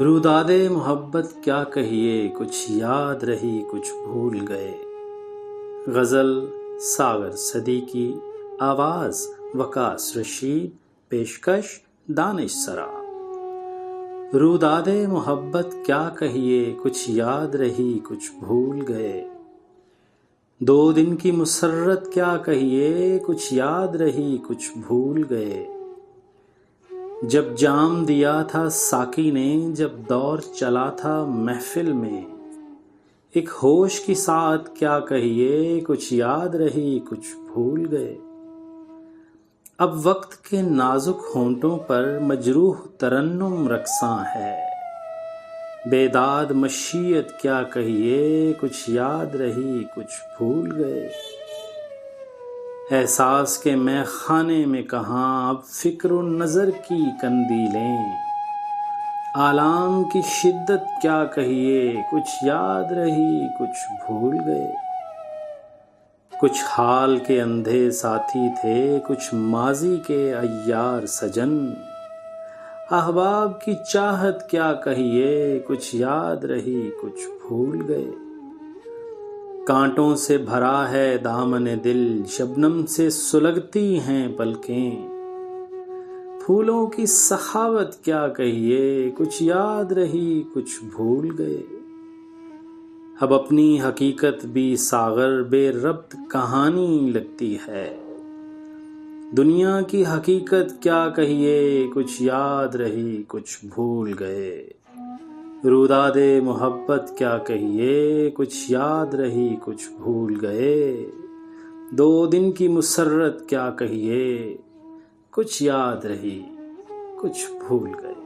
روداد محبت کیا کہیے، کچھ یاد رہی کچھ بھول گئے۔ غزل ساغر صدیقی، آواز وقاص رشید، پیشکش دانش سرا۔ روداد محبت کیا کہیے، کچھ یاد رہی کچھ بھول گئے۔ دو دن کی مسرت کیا کہیے، کچھ یاد رہی کچھ بھول گئے۔ جب جام دیا تھا ساقی نے، جب دور چلا تھا محفل میں، ایک ہوش کی ساعت کیا کہیے، کچھ یاد رہی کچھ بھول گئے۔ اب وقت کے نازک ہونٹوں پر مجروح ترنم رقصاں ہے، بیداد مشیت کیا کہیے، کچھ یاد رہی کچھ بھول گئے۔ احساس کے مے خانے میں کہاں اب فکر و نظر کی قندیلیں، آلام کی شدت کیا کہیے، کچھ یاد رہی کچھ بھول گئے۔ کچھ حال کے اندھے ساتھی تھے، کچھ ماضی کے عیار سجن، احباب کی چاہت کیا کہیے، کچھ یاد رہی کچھ بھول گئے۔ کانٹوں سے بھرا ہے دامن دل، شبنم سے سلگتی ہیں پلکیں، پھولوں کی سخاوت کیا کہیے، کچھ یاد رہی کچھ بھول گئے۔ اب اپنی حقیقت بھی ساغر بے ربط کہانی لگتی ہے، دنیا کی حقیقت کیا کہیے، کچھ یاد رہی کچھ بھول گئے۔ روداد محبت کیا کہیے، کچھ یاد رہی کچھ بھول گئے۔ دو دن کی مسرت کیا کہیے، کچھ یاد رہی کچھ بھول گئے۔